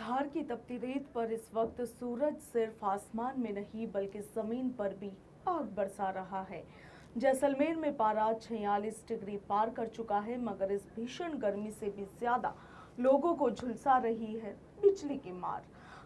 धार की तपती रेत पर इस वक्त सूरज सिर्फ आसमान में नहीं बल्कि जमीन पर भी आग बरसा रहा है। जैसलमेर में पारा 46 डिग्री पार कर चुका है, मगर इस भीषण गर्मी से भी ज्यादा लोगों को झुलसा रही है बिजली की मार।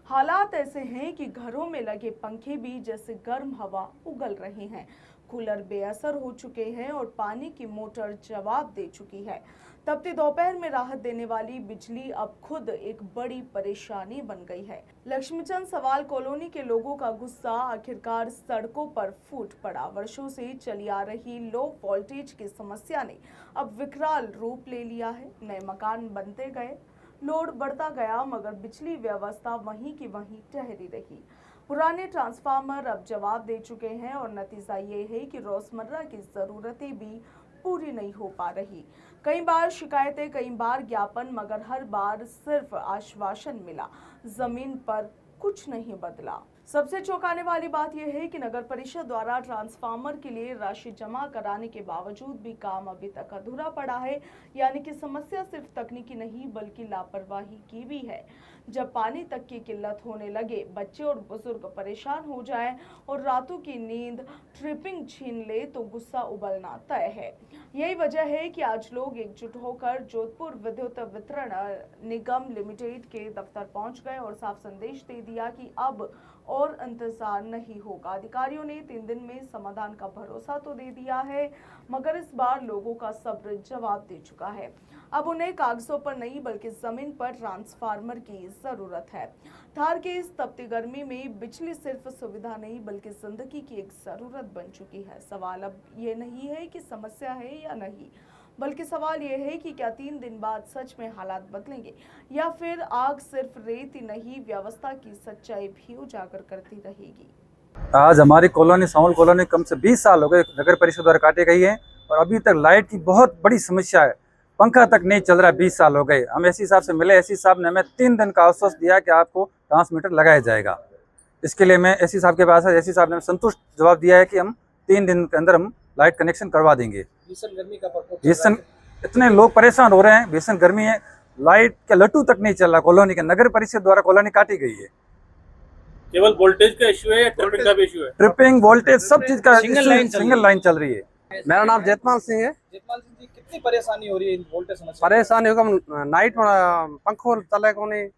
हालात ऐसे हैं कि घरों में लगे पंखे भी जैसे गर्म हवा उगल रहे हैं। कूलर बेअसर हो चुके हैं और पानी की मोटर जवाब दे चुकी है। तपती दोपहर में राहत देने वाली बिजली अब खुद एक बड़ी परेशानी बन गई है। लक्ष्मीचंद सवाल कॉलोनी के लोगों का गुस्सा आखिरकार सड़कों पर फूट पड़ा। वर्षों से चली आ रही लो वोल्टेज की समस्या ने अब विकराल रूप ले लिया है। नए मकान बनते गए, लोड बढ़ता गया, मगर बिजली व्यवस्था वहीं की वहीं ठहरी रही। पुराने ट्रांसफार्मर अब जवाब दे चुके हैं और नतीजा ये है कि रोजमर्रा की जरूरतें भी पूरी नहीं हो पा रही। कई बार शिकायतें, कई बार ज्ञापन, मगर हर बार सिर्फ आश्वासन मिला, जमीन पर कुछ नहीं बदला। सबसे चौंकाने वाली बात यह है कि नगर परिषद द्वारा ट्रांसफार्मर के लिए राशि जमा कराने के बावजूद भी काम अभी तक अधूरा पड़ा है। यानी कि समस्या सिर्फ तकनीकी नहीं बल्कि लापरवाही की भी है। जब पानी तक की किल्लत होने लगे, बच्चे और बुजुर्ग परेशान हो जाएं और रातों की नींद ट्रिपिंग छीन ले तो गुस्सा उबलना तय है। यही वजह है कि आज लोग एकजुट होकर जोधपुर विद्युत वितरण निगम लिमिटेड के दफ्तर पहुंच गए और साफ संदेश दे दिया कि अब और इंतजार नहीं होगा। अधिकारियों ने 3 दिन में समाधान का भरोसा तो दे दिया है, मगर इस बार लोगों का सब्र जवाब दे चुका है। अब उन्हें कागजों पर नहीं बल्कि जमीन पर ट्रांसफार्मर की जरूरत है। धार की इस तपती गर्मी में बिजली सिर्फ सुविधा नहीं बल्कि जिंदगी की एक जरूरत बन चुकी है। सवाल अब ये नहीं है कि समस्या है या नहीं, बल्कि सवाल यह है कि क्या 3 दिन बाद सच में हालात बदलेंगे या फिर आग सिर्फ रेत ही नहीं, व्यवस्था की सच्चाई भी उजागर करती रहेगी। आज हमारी कॉलोनी साउल कॉलोनी कम से 20 साल हो गए नगर परिषद द्वारा काटी गई है और अभी तक लाइट की बहुत बड़ी समस्या है। पंखा तक नहीं चल रहा, 20 साल हो गए। हम एसी साहब से मिले, एसी साहब ने हमें 3 दिन का आश्वासन दिया कि आपको ट्रांसमीटर लगाया जाएगा। इसके लिए मैं एसी साहब के पास है, एसी साहब ने संतुष्ट जवाब दिया है कि हम 3 दिन के अंदर हम लाइट कनेक्शन करवा देंगे। भीषण गर्मी का प्रकोप, भीषण इतने लोग परेशान हो रहे हैं, भीषण गर्मी है, लाइट का लट्टू तक नहीं चल रहा। कॉलोनी के नगर परिषद द्वारा कॉलोनी काटी गई है। केवल वोल्टेज का इशू है या ट्रिपिंग का भी इशू है? ट्रिपिंग, वोल्टेज, सब चीज का सिंगल लाइन चल रही है। मेरा नाम जेतमाल सिंह है। जेतमाल सिंह जी, कितनी परेशानी हो रही है इन वोल्टेज समस्या? परेशानी होगा, नाइट में पंखो चले को नहीं,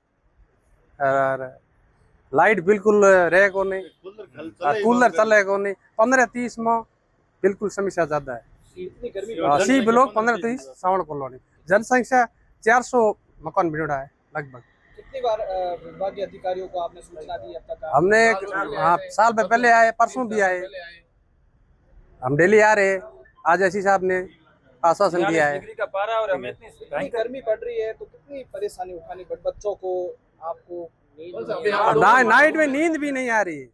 लाइट बिल्कुल रहे को नहीं, कूलर चले को नहीं। 15-30 में बिल्कुल समस्या ज्यादा है। इतनी गर्मी, सी ब्लॉक 15-30 सावण कॉलोनी, जनसंख्या 400 मकान बिगड़ा है लगभग। कितनी बार विभागीय अधिकारियों को आपने सूचना दी अब तक? हमने साल में पहले आए, परसों भी आए, हम डेली आ रहे। आज एसी साहब ने आश्वासन दिया है। इतनी गर्मी पड़ रही है तो कितनी परेशानी उठानी पड़, बच्चों को, आपको? नाइट में नींद भी नहीं आ रही है,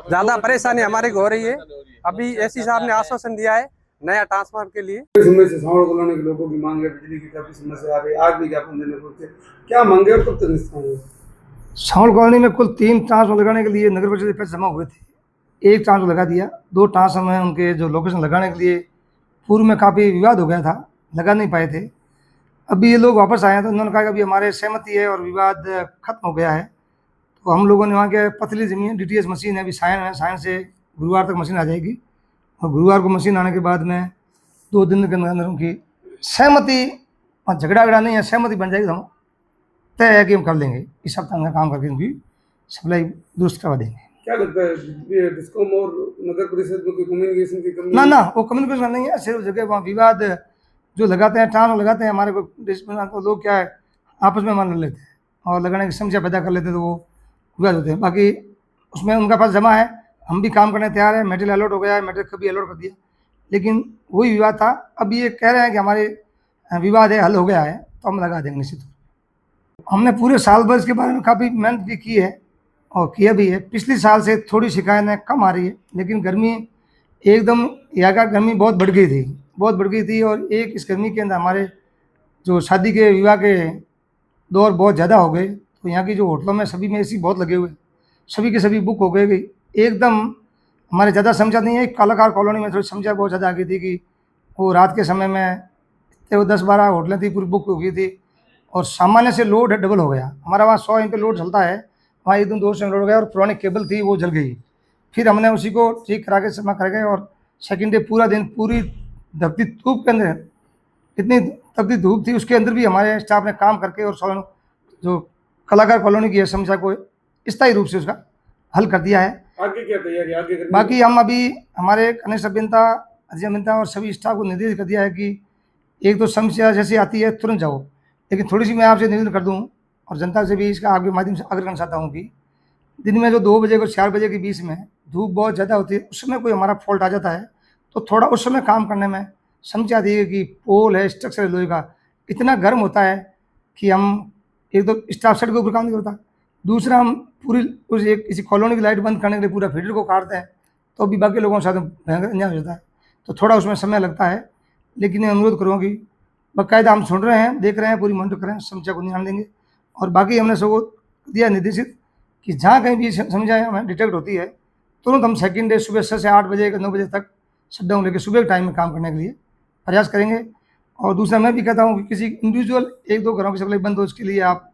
ज्यादा परेशानी हमारे को हो रही है। अभी एसी साहब ने आश्वासन दिया है नया ट्रांसफार्मर के लिए। समय से सावड़ कॉलोनी के लोगों की मांग है, बिजली की काफी समस्या आ रही है, आज भी ज्ञापन देने पड़ते, क्या मांगे और कब तक निस्तारण होगा? सावड़ कॉलोनी में कुल 3 ट्रांसफार्मर लगाने के लिए नगर परिषद के पैसे जमा हुए थे। 1 ट्रांसफार्मर लगा दिया, 2 ट्रांसफार्मर उनके जो लोकेशन लगाने के लिए पूर्व में काफ़ी विवाद हो गया था, लगा नहीं पाए थे। अभी ये लोग वापस आए हैं तो उन्होंने कहा कि अभी हमारे सहमति है और विवाद खत्म हो गया है। तो हम लोगों ने वहाँ के पतली ज़मीन DTS मशीन है, अभी सायन से गुरुवार तक मशीन आ जाएगी और गुरुवार को मशीन आने के बाद में 2 दिन के अंदर उनकी सहमति, झगड़ा नहीं है, सहमति बन जाएगी तो हम तय है कि हम कर लेंगे। इस सप्ताह में काम करके उनकी सप्लाई दुरुस्त करवा देंगे। क्या लगता है डिस्कॉम और नगर परिषद में कोई कम्युनिकेशन की कमी? ना वो कम्युनिकेशन नहीं है, सिर्फ जगह वहाँ विवाद जो लगाते हैं, ट्रांसफार्मर लगाते हैं, हमारे को लोग क्या है आपस में मान लेते हैं और लगाने की समस्या पैदा कर लेते हैं, तो वो विवाद होते हैं। बाकी उसमें उनका पास जमा है, हम भी काम करने तैयार है। मेटेरियल अलॉट हो गया है, मेटेरियल कभी अलॉट कर दिया, लेकिन वही विवाद था। अब ये कह रहे हैं कि हमारे विवाद है, हल हो गया है, तो हम लगा देंगे निश्चित। हमने पूरे साल भर इसके बारे में काफ़ी मेहनत भी की है और किया भी है। पिछले साल से थोड़ी शिकायतें कम आ रही है, लेकिन गर्मी एकदम, यहाँ का गर्मी बहुत बढ़ गई थी और इस गर्मी के अंदर हमारे जो शादी के विवाह के दौर बहुत ज़्यादा हो गए। तो यहाँ की जो होटलों में सभी में एसी बहुत लगे हुए, सभी के सभी बुक हो गए। एकदम हमारे ज़्यादा समझा नहीं है। कलाकार कॉलोनी में थोड़ी समझा बहुत ज़्यादा आ गई थी कि वो रात के समय में 10-12 होटलें थी, पूरी बुक हो गई थी और सामान्य से लोड डबल हो गया। हमारा वहाँ 100 एम लोड चलता है, वहाँ एकदम 200 लोड हो गया और पुरानी केबल थी वो जल गई। फिर हमने उसी को ठीक करा के जमा कर गए और सेकेंड डे पूरा दिन पूरी धपती धूप के अंदर, इतनी तपती धूप थी, उसके अंदर भी हमारे स्टाफ ने काम करके और जो कलाकार कॉलोनी की समस्या को स्थायी रूप से उसका हल कर दिया है। आगे क्या तैयारी आगे करनी बाकी हम अभी हमारे कनिष्ठ अभियंता, अभियंता और सभी स्टाफ को निर्देश कर दिया है कि एक तो समस्या जैसी आती है तुरंत जाओ, लेकिन थोड़ी सी मैं आपसे निवेदन कर दूं और जनता से भी इसका आपके माध्यम से आग्रह करना चाहता हूं कि दिन में जो 2 बजे को 4 बजे के बीच में धूप बहुत ज़्यादा होती है, उस समय कोई हमारा फॉल्ट आ जाता है तो थोड़ा उस समय काम करने में समस्या आती है कि पोल है, स्ट्रक्चर है लोहे का, इतना गर्म होता है कि हम एक तो स्टाफ सेट के ऊपर काम नहीं करता, दूसरा हम पूरी उस एक किसी कॉलोनी की लाइट बंद करने के लिए पूरा फीडर को काटते हैं तो भी बाकी लोगों के साथ भयंकर अन्याय हो जाता है, तो थोड़ा उसमें समय लगता है। लेकिन मैं अनुरोध करूँगा कि बाकायदा हम सुन रहे हैं, देख रहे हैं, पूरी मॉनिटर करें, समस्या को ध्यान देंगे। और बाकी हमने सबको दिया निर्देशित कि जहाँ कहीं भी समस्या हमें डिटेक्ट होती है तुरंत हम सेकेंड डे सुबह 6 से 8 बजे 9 बजे तक शटडाउन लेकर सुबह के टाइम में काम करने के लिए प्रयास करेंगे। और दूसरा मैं भी कहता हूँ कि किसी इंडिविजुअल 1-2 घरों की सप्लाई बंद हो उसके लिए आप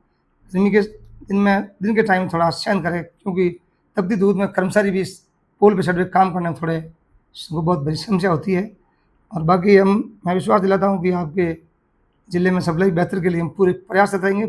दिन के टाइम थोड़ा सहन करें, क्योंकि तपती धूप में कर्मचारी भी पोल पे छठ काम करने में थोड़े वो बहुत बड़ी समस्या होती है। और बाकी मैं विश्वास दिलाता हूँ कि आपके ज़िले में सप्लाई बेहतर के लिए हम पूरे प्रयास करेंगे।